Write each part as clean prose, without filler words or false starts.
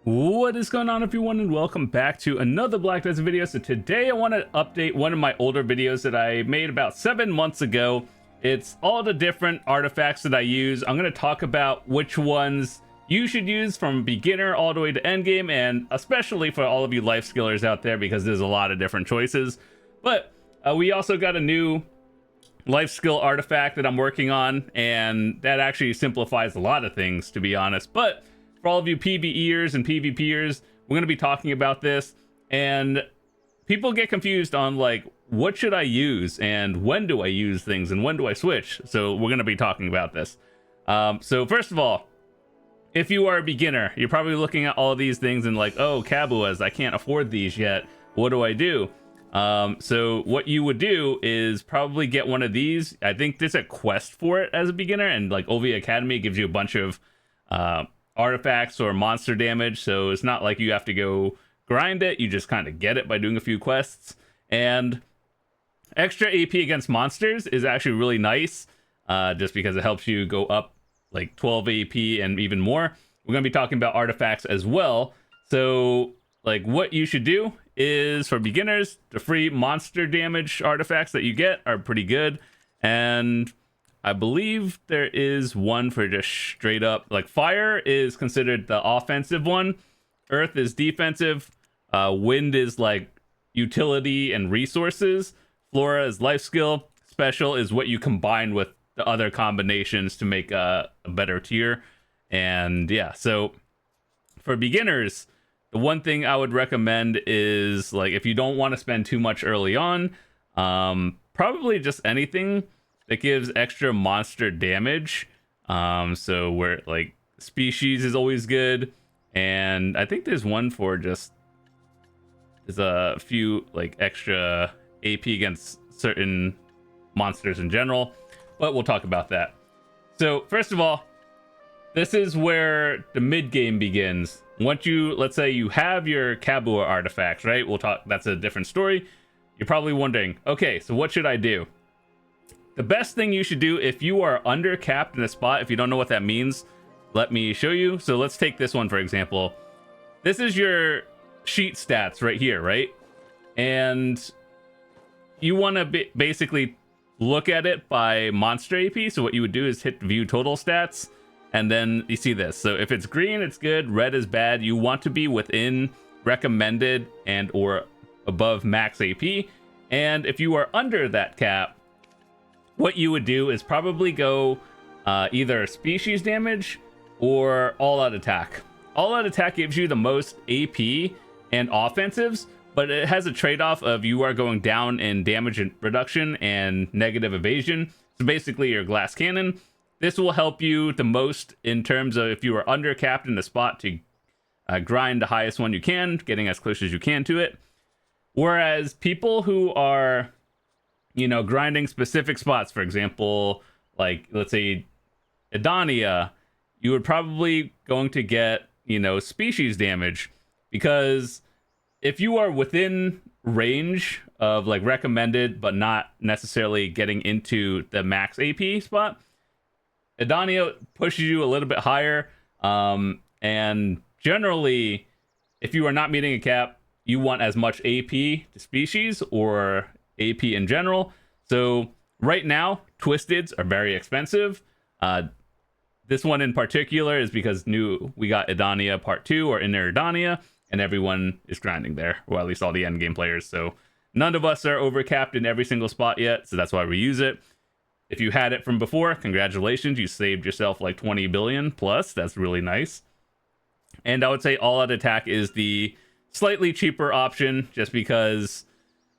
What is going on, everyone, and welcome back to another Black Desert video. So today I want to update one of my older videos that I made about 7 months ago. It's all the different artifacts that I use. I'm going to talk about which ones you should use from beginner all the way to endgame, and especially for all of you life skillers out there, because there's a lot of different choices. But we also got a new Lifeskill artifact that I'm working on, and that actually simplifies a lot of things, to be honest. But for all of you PvEers and PvPers, we're going to be talking about this, and people get confused on like, what should I use and when do I use things and when do I switch? So we're going to be talking about this. So first of all, if you are a beginner, you're probably looking at all these things and like, oh, Kabuas, I can't afford these yet. What do I do? So what you would do is probably get one of these. I think there's a quest for it as a beginner, and like OV Academy gives you a bunch of artifacts or monster damage, so it's not like you have to go grind it. You just kind of get it by doing a few quests, and extra AP against monsters is actually really nice, just because it helps you go up like 12 AP and even more. We're going to be talking about artifacts as well. So like, what you should do is, for beginners, the free monster damage artifacts that you get are pretty good, and I believe there is one for just straight up, like, fire is considered the offensive one, earth is defensive, wind is like utility and resources, flora is life skill, special is what you combine with the other combinations to make a better tier. And yeah, so for beginners, the one thing I would recommend is, like, if you don't want to spend too much early on, probably just anything that gives extra monster damage. So where like species is always good, and I think there's one for just, there's a few like extra AP against certain monsters in general, but we'll talk about that. So first of all, this is where the mid game begins. Once you, let's say you have your Kabua artifacts, right? We'll talk, that's a different story. You're probably wondering, okay, so what should I do? The best thing you should do if you are undercapped in a spot, if you don't know what that means, let me show you. So let's take this one, for example. This is your sheet stats right here, right? And you want to basically look at it by monster AP. So what you would do is hit view total stats, and then you see this. So if it's green, it's good. Red is bad. You want to be within recommended and or above max AP. And if you are under that cap, what you would do is probably go either species damage or all-out attack. All-out attack gives you the most AP and offensives, but it has a trade-off of you are going down in damage reduction and negative evasion. So basically your glass cannon. This will help you the most in terms of if you are undercapped in the spot to grind the highest one you can, getting as close as you can to it. Whereas people who are, you know, grinding specific spots, for example, like let's say Edania, you would probably going to get, you know, species damage, because if you are within range of like recommended but not necessarily getting into the max AP spot, Edania pushes you a little bit higher, and generally if you are not meeting a cap, you want as much AP to species or AP in general. So right now, Twisteds are very expensive. This one in particular is because we got Edania Part 2 or Inner Edania, and everyone is grinding there, or at least all the endgame players. So none of us are overcapped in every single spot yet, so that's why we use it. If you had it from before, congratulations, you saved yourself like 20 billion plus. That's really nice. And I would say all-out attack is the slightly cheaper option, just because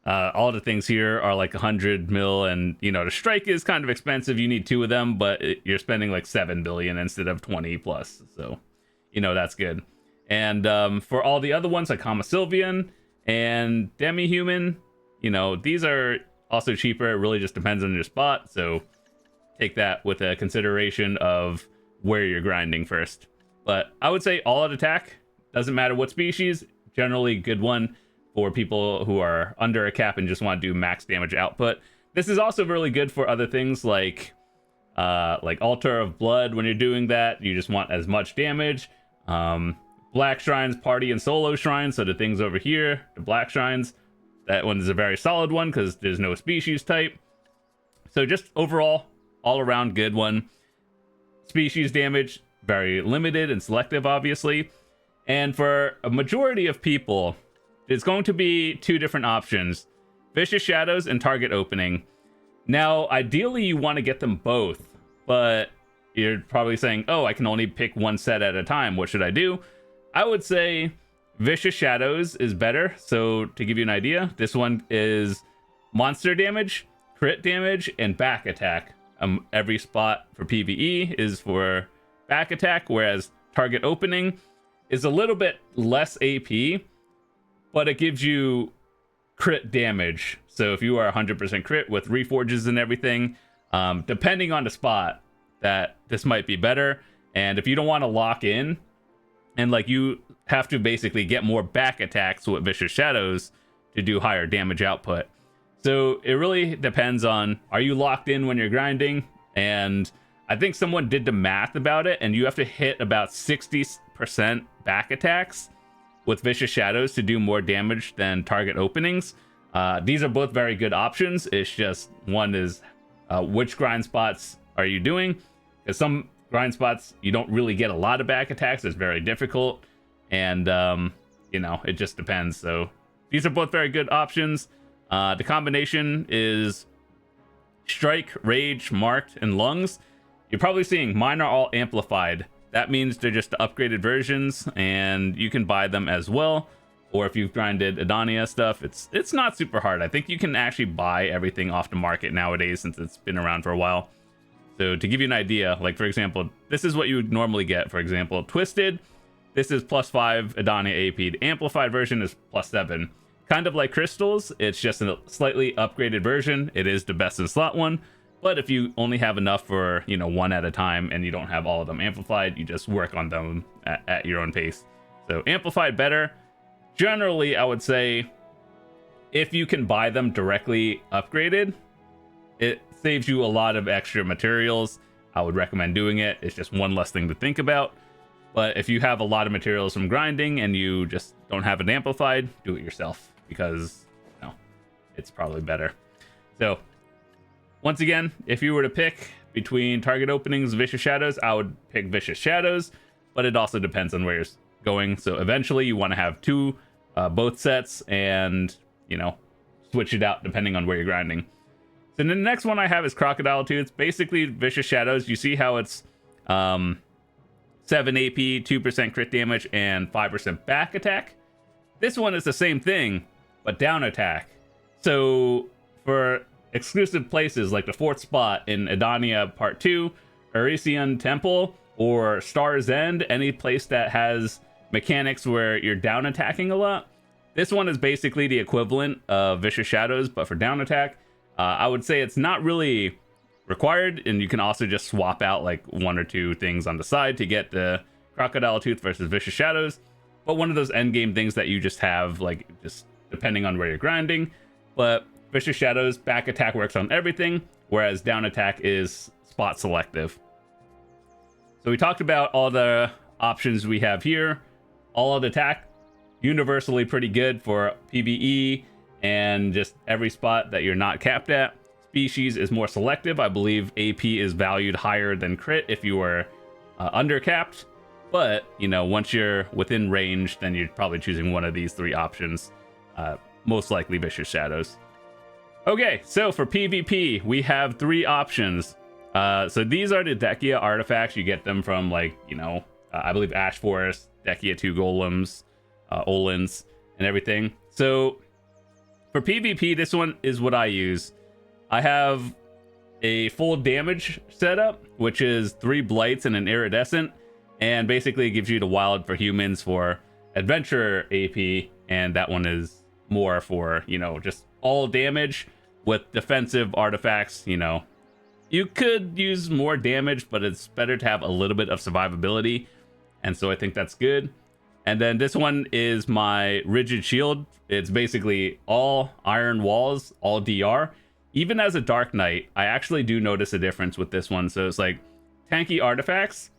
all the things here are like 100 mil, and you know, the strike is kind of expensive. You need 2 of them, but you're spending like 7 billion instead of 20 plus. So, you know, that's good. And for all the other ones like Kama Sylvian and Demi-Human, you know, these are also cheaper. It really just depends on your spot. So take that with a consideration of where you're grinding first. But I would say all out attack, doesn't matter what species, generally good one for people who are under a cap and just want to do max damage output. This is also really good for other things like Altar of Blood. When you're doing that, you just want as much damage. black shrines, party and solo shrines. So the things over here, the black shrines, that one is a very solid one because there's no species type. So just overall, all around good one. Species damage, very limited and selective, obviously. And for a majority of people, it's going to be two different options: Vicious Shadows and Target Opening. Now, ideally, you want to get them both, but you're probably saying, oh, I can only pick one set at a time. What should I do? I would say Vicious Shadows is better. So to give you an idea, this one is monster damage, crit damage, and back attack. Every spot for PvE is for back attack, whereas Target Opening is a little bit less AP, but it gives you crit damage. So if you are 100% crit with reforges and everything, depending on the spot, that this might be better. And if you don't want to lock in, and like you have to basically get more back attacks with Vicious Shadows to do higher damage output. So it really depends on, are you locked in when you're grinding? And I think someone did the math about it, and you have to hit about 60% back attacks with Vicious Shadows to do more damage than Target Openings. These are both very good options. It's just one is which grind spots are you doing? Because some grind spots you don't really get a lot of back attacks. It's very difficult, and you know, it just depends. So these are both very good options. The combination is Strike, Rage, Marked, and Lungs. You're probably seeing mine are all amplified. That means they're just the upgraded versions, and you can buy them as well. Or if you've grinded Edania stuff, it's not super hard. I think you can actually buy everything off the market nowadays since it's been around for a while. So to give you an idea, like for example, this is what you would normally get. For example, Twisted, this is +5 Edania AP. The amplified version is +7. Kind of like Crystals, it's just a slightly upgraded version. It is the best in slot one. But if you only have enough for, you know, one at a time and you don't have all of them amplified, you just work on them at your own pace. So amplified better. Generally, I would say if you can buy them directly upgraded, it saves you a lot of extra materials. I would recommend doing it. It's just one less thing to think about. But if you have a lot of materials from grinding and you just don't have it amplified, do it yourself, because, you know, it's probably better. So once again, if you were to pick between Target Openings and Vicious Shadows, I would pick Vicious Shadows, but it also depends on where you're going. So eventually you want to have both sets, and, you know, switch it out depending on where you're grinding. So then the next one I have is Crocodile Tooth. Basically Vicious Shadows. You see how it's 7 AP, 2% crit damage, and 5% back attack. This one is the same thing, but down attack. So for exclusive places like the 4th spot in Edania Part 2, Elysian Temple, or Star's End, any place that has mechanics where you're down attacking a lot, this one is basically the equivalent of Vicious Shadows, but for down attack. I would say it's not really required, and you can also just swap out like 1 or 2 things on the side to get the Crocodile Tooth versus Vicious Shadows. But one of those end game things that you just have, like, just depending on where you're grinding. But Vicious Shadows back attack works on everything, whereas down attack is spot selective. So we talked about all the options we have here. All of the attack, universally pretty good for PvE and just every spot that you're not capped at. Species is more selective. I believe AP is valued higher than crit if you are undercapped. But, you know, once you're within range, then you're probably choosing one of these 3 options. Most likely Vicious Shadows. Okay, so for PvP, we have 3 options. So these are the Dekia artifacts. You get them from, like, you know, I believe Ash Forest, Dekia 2 Golems, Olins, and everything. So for PvP, this one is what I use. I have a full damage setup, which is 3 Blights and an Iridescent, and basically it gives you the Wild for humans for Adventure AP, and that one is more for, you know, just all damage with defensive artifacts. You know, you could use more damage, but it's better to have a little bit of survivability, and so I think that's good. And then this one is my Rigid Shield. It's basically all iron walls, all DR. Even as a Dark Knight, I actually do notice a difference with this one. So it's like tanky artifacts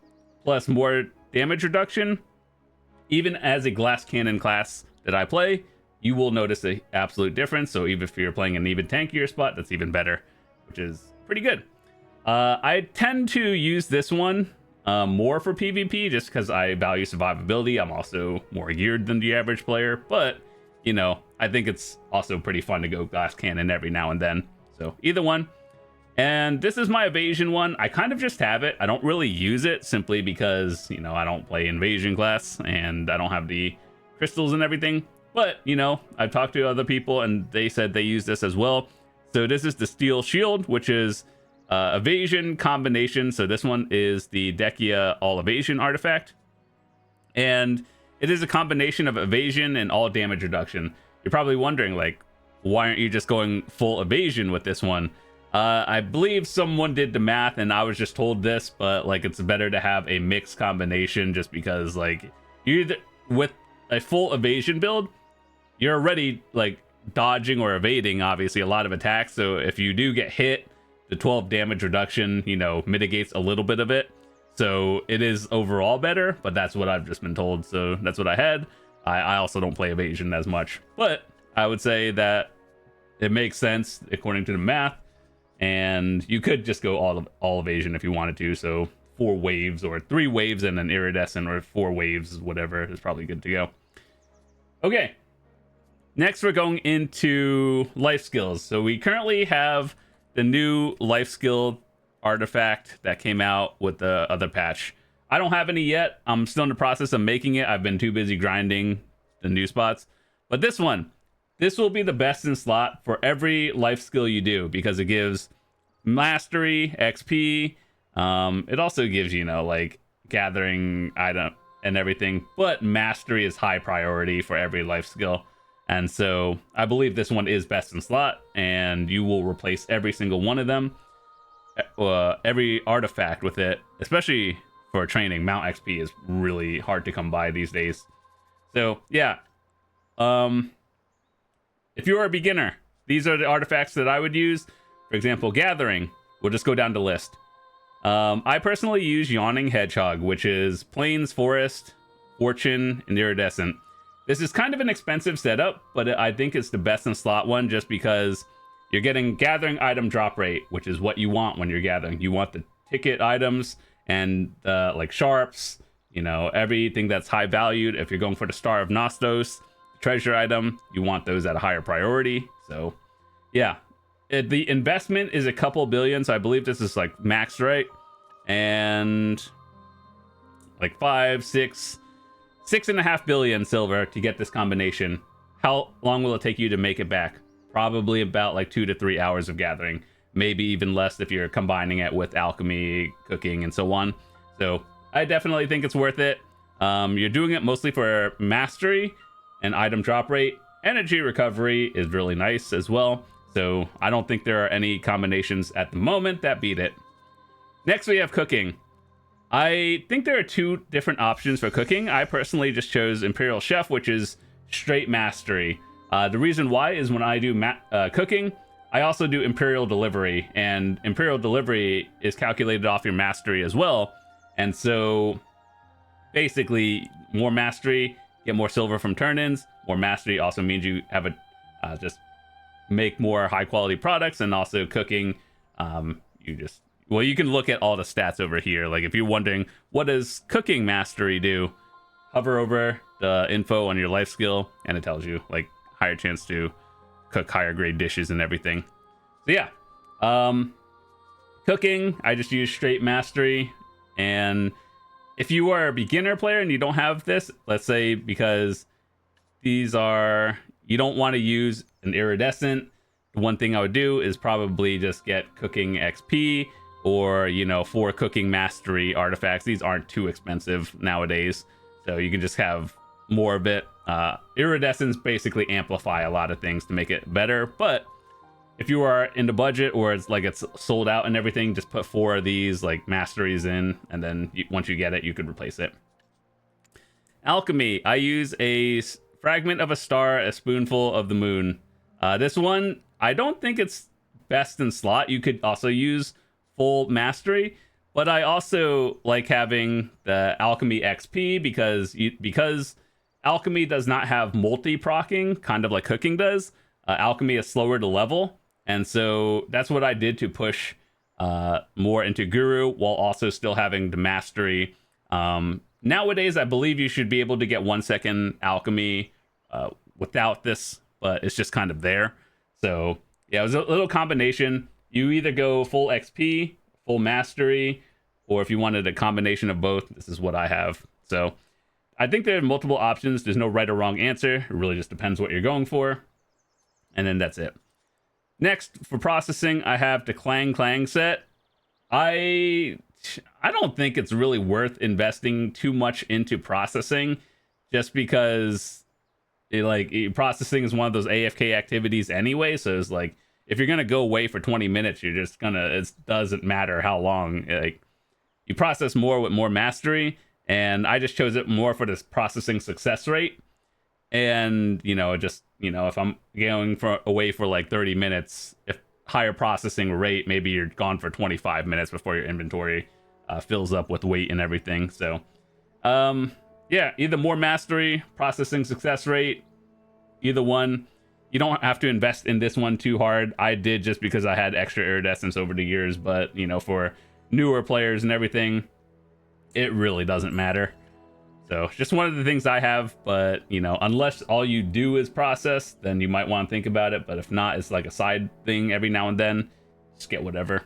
plus more damage reduction, even as a glass cannon class that I play, you will notice an absolute difference. So even if you're playing an even tankier spot, that's even better, which is pretty good. I tend to use this one more for PvP just because I value survivability. I'm also more geared than the average player, but you know, I think it's also pretty fun to go glass cannon every now and then. So either one. And this is my evasion one. I kind of just have it. I don't really use it simply because, you know, I don't play invasion class and I don't have the crystals and everything. But, you know, I've talked to other people and they said they use this as well. So this is the steel shield, which is evasion combination. So this one is the Dekia all evasion artifact. And it is a combination of evasion and all damage reduction. You're probably wondering, like, why aren't you just going full evasion with this one? I believe someone did the math and I was just told this, but like it's better to have a mixed combination just because like you either with a full evasion build, you're already like dodging or evading obviously a lot of attacks. So if you do get hit, the 12 damage reduction, you know, mitigates a little bit of it. So it is overall better, but that's what I've just been told. So that's what I had. I also don't play evasion as much, but I would say that it makes sense according to the math. And you could just go all evasion if you wanted to. So 4 waves or 3 waves and an iridescent, or 4 waves, whatever is probably good to go. Okay. Next, we're going into life skills. So we currently have the new life skill artifact that came out with the other patch. I don't have any yet. I'm still in the process of making it. I've been too busy grinding the new spots. But this one, this will be the best in slot for every life skill you do because it gives mastery, XP. It also gives, you know, like gathering item and everything, but mastery is high priority for every life skill. And so I believe this one is best in slot and you will replace every single one of them. Every artifact with it, especially for training. Mount XP is really hard to come by these days. So yeah. If you're a beginner, these are the artifacts that I would use. For example, Gathering. We'll just go down the list. I personally use Yawning Hedgehog, which is Plains, Forest, Fortune, and Iridescent. This is kind of an expensive setup, but I think it's the best in slot one just because you're getting Gathering item drop rate, which is what you want when you're gathering. You want the ticket items and like sharps, you know, everything that's high valued. If you're going for the Star of Nostos, treasure item, you want those at a higher priority. So yeah, the investment is a couple billion, so I believe this is like maxed right, and like 6.5 billion silver to get this combination. How long will it take you to make it back? Probably about like 2 to 3 hours of gathering, maybe even less if you're combining it with alchemy, cooking, and so on. So I definitely think it's worth it. You're doing it mostly for mastery and item drop rate. Energy recovery is really nice as well. So I don't think there are any combinations at the moment that beat it. Next, we have cooking. I think there are 2 different options for cooking. I personally just chose Imperial Chef, which is straight mastery. The reason why is when I do cooking, I also do Imperial Delivery, and Imperial Delivery is calculated off your mastery as well. And so basically more mastery, get more silver from turn-ins. More mastery also means you have a just make more high quality products, and also cooking, you can look at all the stats over here. Like if you're wondering what does cooking mastery do, hover over the info on your life skill and it tells you like higher chance to cook higher grade dishes and everything. So yeah, cooking, I just use straight mastery. And if you are a beginner player and you don't have this, let's say because these are, you don't want to use an iridescent, the one thing I would do is probably just get cooking XP, or, you know, 4 cooking mastery artifacts. These aren't too expensive nowadays, so you can just have more of it. Iridescents basically amplify a lot of things to make it better, but if you are in the budget or it's like it's sold out and everything, just put 4 of these like masteries in, and then once you get it, you could replace it. Alchemy, I use a fragment of a star, a spoonful of the moon. This one, I don't think it's best in slot. You could also use full mastery, But I also like having the alchemy XP because alchemy does not have multi-procking, kind of like cooking does. Alchemy is slower to level, and so that's what I did to push more into Guru while also still having the mastery. Nowadays, I believe you should be able to get 1 second alchemy without this, but it's just kind of there. So yeah, it was a little combination. You either go full XP, full mastery, or if you wanted a combination of both, this is what I have. So I think there are multiple options. There's no right or wrong answer. It really just depends what you're going for. And then that's it. Next, for processing, I have the Clang Clang set. I don't think it's really worth investing too much into processing, just because processing is one of those AFK activities anyway. So it's like, if you're gonna go away for 20 minutes, you're just gonna, it doesn't matter how long. Like, you process more with more mastery, and I just chose it more for this processing success rate. And if I'm going away for like 30 minutes, if higher processing rate, maybe you're gone for 25 minutes before your inventory fills up with weight and everything. So yeah, either more mastery, processing success rate, either one. You don't have to invest in this one too hard. I did just because I had extra iridescence over the years, but for newer players and everything, it really doesn't matter. So just one of the things I have, but unless all you do is process, then you might want to think about it. But if not, it's like a side thing every now and then. Just get whatever.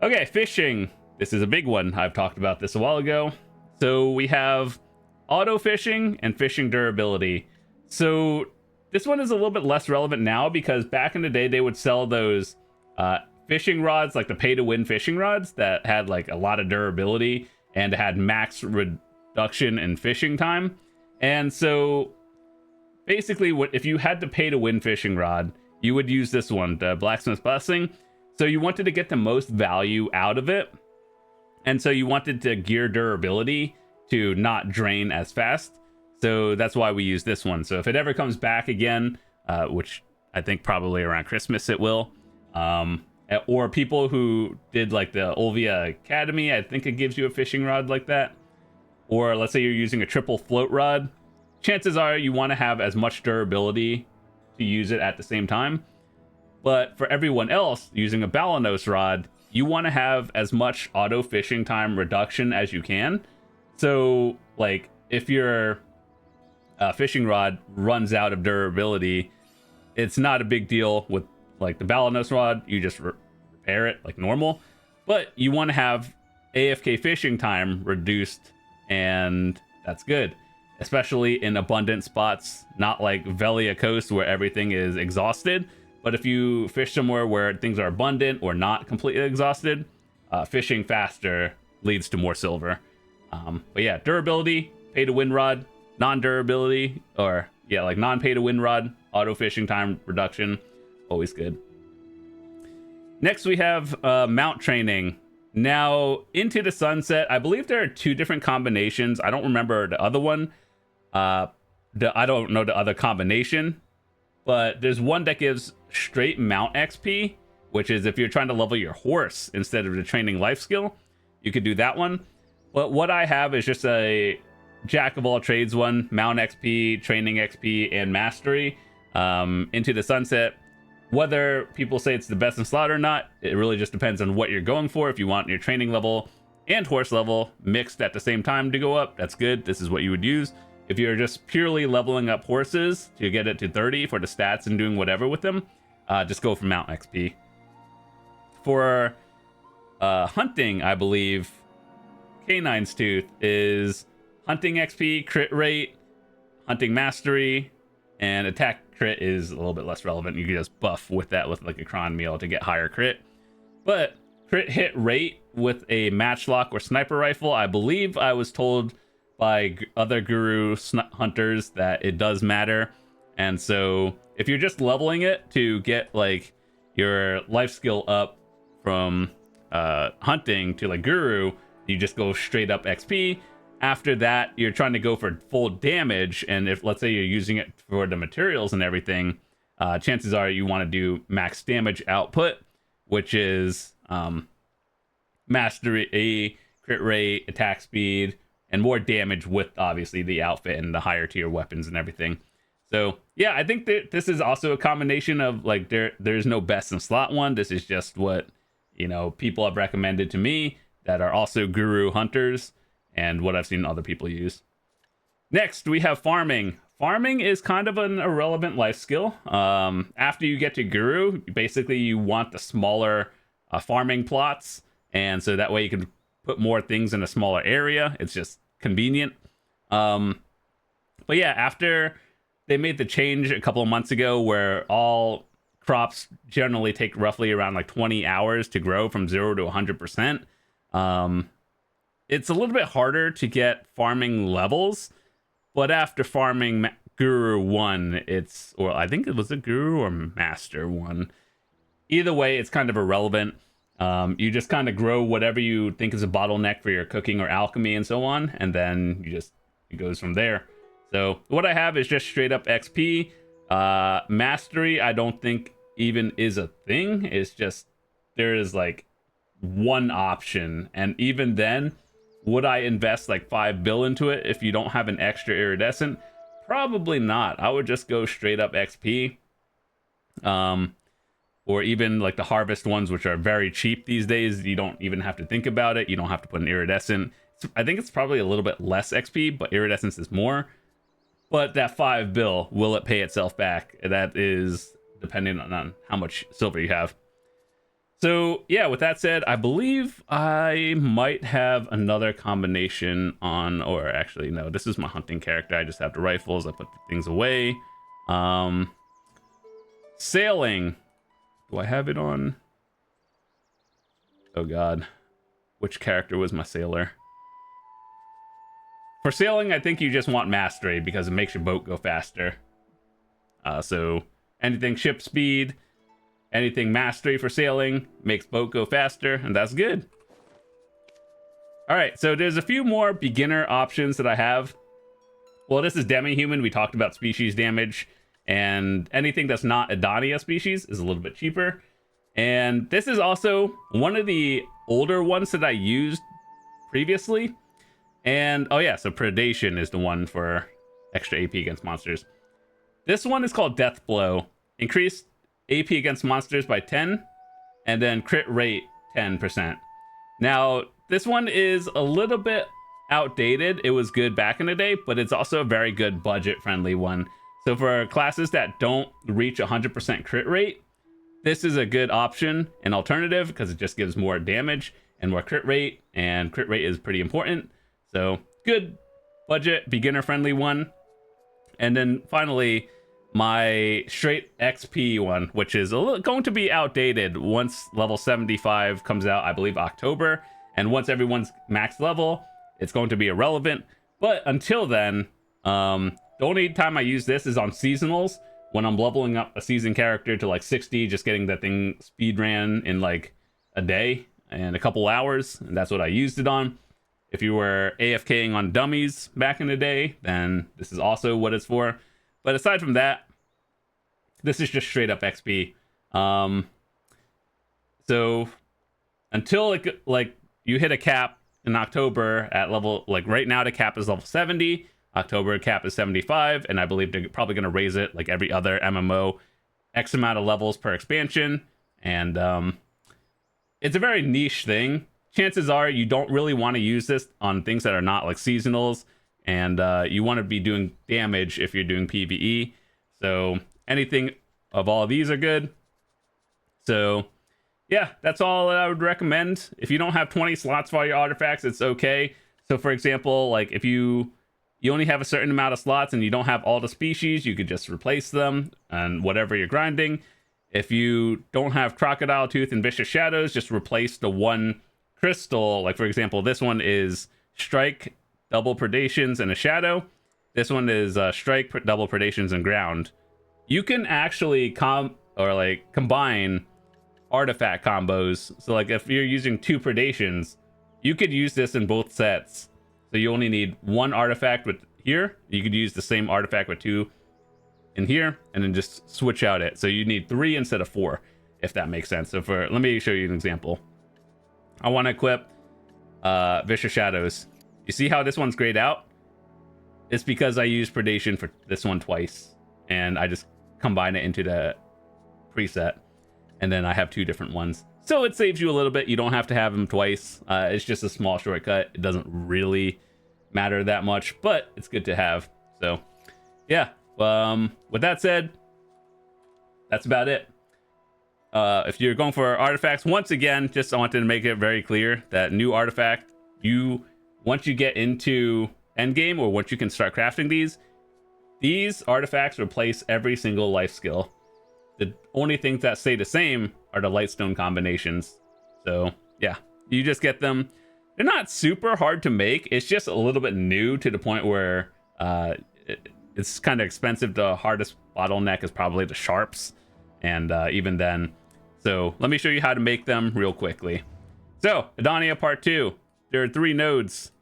Okay, fishing. This is a big one. I've talked about this a while ago. So we have auto fishing and fishing durability. So this one is a little bit less relevant now, because back in the day they would sell those fishing rods, like the pay-to-win fishing rods that had like a lot of durability and had max reduction in fishing time. And so basically, if you had the pay-to-win fishing rod, you would use this one, the Blacksmith's Blessing. So you wanted to get the most value out of it, and so you wanted to gear durability to not drain as fast. So that's why we use this one. So if it ever comes back again, which I think probably around Christmas it will, or people who did like the Olvia Academy, I think it gives you a fishing rod like that. Or let's say you're using a triple float rod, chances are you want to have as much durability to use it at the same time. But for everyone else using a Balanos rod, you want to have as much auto fishing time reduction as you can. So like if your fishing rod runs out of durability, it's not a big deal with like the Balanos rod. You just repair it like normal. But you want to have AFK fishing time reduced, and that's good, especially in abundant spots, not like Velia Coast where everything is exhausted. But if you fish somewhere where things are abundant or not completely exhausted, fishing faster leads to more silver. But yeah, durability, pay-to-win rod, non-durability, or yeah, like non-pay-to-win rod, auto fishing time reduction, always good. Next we have mount training. Now, Into the Sunset, I believe there are 2 different combinations. I don't remember the other one. I don't know the other combination, but there's one that gives straight mount XP, which is if you're trying to level your horse instead of the training life skill, you could do that one. But what I have is just a jack of all trades one, mount XP, training XP, and mastery. Into the Sunset, whether people say it's the best in slot or not, it really just depends on what you're going for. If you want your training level and horse level mixed at the same time to go up, that's good. This is what you would use. If you're just purely leveling up horses to get it to 30 for the stats and doing whatever with them, just go for mount XP. For hunting, I believe Canine's Tooth is hunting XP, crit rate, hunting mastery, and attack crit is a little bit less relevant. You can just buff with that with like a cron meal to get higher crit. But crit hit rate with a matchlock or sniper rifle, I believe I was told by other guru hunters that it does matter. And so if you're just leveling it to get like your life skill up from hunting to like guru, you just go straight up XP. After that, you're trying to go for full damage, and if let's say you're using it for the materials and everything, chances are you want to do max damage output, which is mastery, crit rate, attack speed, and more damage with obviously the outfit and the higher tier weapons and everything. So yeah, I think that this is also a combination of like there's no best in slot one. This is just what, you know, people have recommended to me that are also guru hunters and what I've seen other people use. Next, we have farming. Farming is kind of an irrelevant life skill. After you get to guru, basically you want the smaller farming plots, and so that way you can put more things in a smaller area. It's just convenient. But yeah, after they made the change a couple of months ago where all crops generally take roughly around like 20 hours to grow from 0 to 100%, it's a little bit harder to get farming levels. But after farming Guru 1, or I think it was a Guru or Master 1. Either way, it's kind of irrelevant. You just kind of grow whatever you think is a bottleneck for your cooking or alchemy and so on, and then it goes from there. So what I have is just straight up XP. Mastery, I don't think even is a thing. It's just there is like one option, and even then, would I invest like 5 bill into it if you don't have an extra iridescent? Probably not. I would just go straight up XP. Or even like the harvest ones, which are very cheap these days. You don't even have to think about it. You don't have to put an iridescent. I think it's probably a little bit less XP, but iridescence is more. But that 5 bill, will it pay itself back? That is depending on how much silver you have. So yeah, with that said, I believe I might have another combination on, or actually no, this is my hunting character. I just have the rifles. I put the things away. Sailing. Do I have it on? Oh god. Which character was my sailor? For sailing, I think you just want mastery because it makes your boat go faster. So anything ship speed, anything mastery for sailing makes boat go faster, and that's good. All right, so there's a few more beginner options that I have. Well, this is demi-human. We talked about species damage, and anything that's not Adania species is a little bit cheaper. And this is also one of the older ones that I used previously. And oh yeah, so predation is the one for extra AP against monsters. This one is called Death Blow. Increased AP against monsters by 10, and then crit rate 10%. Now, this one is a little bit outdated. It was good back in the day, but it's also a very good budget-friendly one. So for classes that don't reach 100% crit rate, this is a good option, an alternative, because it just gives more damage and more crit rate, and crit rate is pretty important. So good budget, beginner-friendly one. And then finally, my straight XP one, which is going to be outdated once level 75 comes out, I believe October. And once everyone's max level, it's going to be irrelevant. But until then, the only time I use this is on seasonals, when I'm leveling up a season character to like 60, just getting that thing speed ran in like a day and a couple hours. And that's what I used it on. If you were AFKing on dummies back in the day, then this is also what it's for. But aside from that, this is just straight up XP. So until like you hit a cap in October at level, like right now the cap is level 70. October cap is 75, and I believe they're probably going to raise it like every other MMO, X amount of levels per expansion. And it's a very niche thing. Chances are you don't really want to use this on things that are not like seasonals, and you want to be doing damage if you're doing PvE. So anything of all of these are good. So yeah, that's all that I would recommend. If you don't have 20 slots for all your artifacts, it's okay. So for example, like if you only have a certain amount of slots and you don't have all the species, you could just replace them and whatever you're grinding. If you don't have Crocodile Tooth and Vicious Shadows, just replace the one crystal. Like for example, this one is Strike, double Predations, and a Shadow. This one is Strike, double Predations, and Ground. You can actually combine artifact combos. So like if you're using 2 Predations, you could use this in both sets. So you only need 1 artifact with here. You could use the same artifact with 2 in here, and then just switch out it. So you need 3 instead of 4, if that makes sense. So let me show you an example. I want to equip Vicious Shadows. You see how this one's grayed out? It's because I used Predation for this one twice, and I just combine it into the preset, and then I have 2 different ones. So it saves you a little bit. You don't have to have them twice. It's just a small shortcut. It doesn't really matter that much, but it's good to have. So yeah, with that said, that's about it. If you're going for artifacts, once again, just I wanted to make it very clear that new artifact, once you get into endgame, or once you can start crafting these artifacts replace every single life skill. The only things that stay the same are the Lightstone combinations. So yeah, you just get them. They're not super hard to make. It's just a little bit new to the point where it's kind of expensive. The hardest bottleneck is probably the sharps, and even then. So let me show you how to make them real quickly. So Adania Part 2. There are 3 nodes.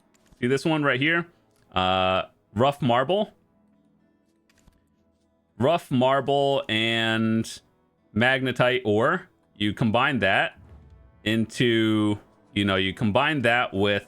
See this one right here? Rough marble, and magnetite ore. You combine that into, you combine that with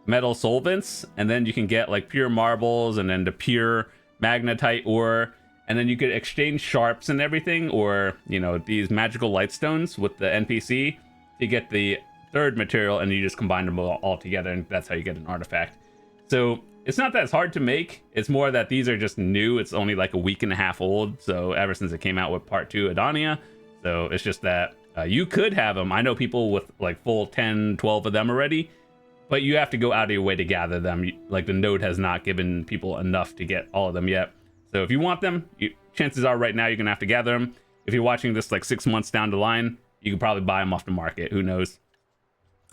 metal solvents, and then you can get like pure marbles and then the pure magnetite ore, and then you could exchange sharps and everything, or these magical lightstones with the NPC to get the 3rd material, and you just combine them all together, and that's how you get an artifact. So it's not that hard to make. It's more that these are just new. It's only like a week and a half old, so ever since it came out with Part 2 Adania. So it's just that you could have them. I know people with like full 10, 12 of them already, but you have to go out of your way to gather them. Like the node has not given people enough to get all of them yet. So if you want them, chances are right now you're gonna have to gather them. If you're watching this like 6 months down the line, you can probably buy them off the market. Who knows?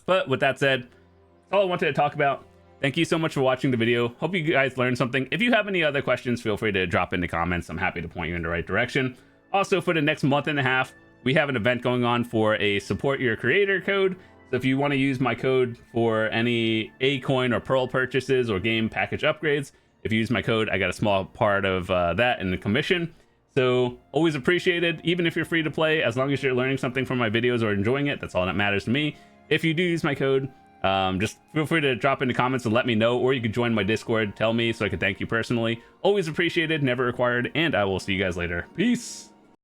But with that said, that's all I wanted to talk about. Thank you so much for watching the video. Hope you guys learned something. If you have any other questions, feel free to drop in the comments. I'm happy to point you in the right direction. Also, for the next month and a half, we have an event going on for a support your creator code. So if you want to use my code for any A-coin or Pearl purchases or game package upgrades, if you use my code, I got a small part of that in the commission. So always appreciated, even if you're free to play, as long as you're learning something from my videos or enjoying it. That's all that matters to me. If you do use my code, just feel free to drop in the comments and let me know, or you can join my Discord, tell me so I can thank you personally. Always appreciated, never required, and I will see you guys later. Peace.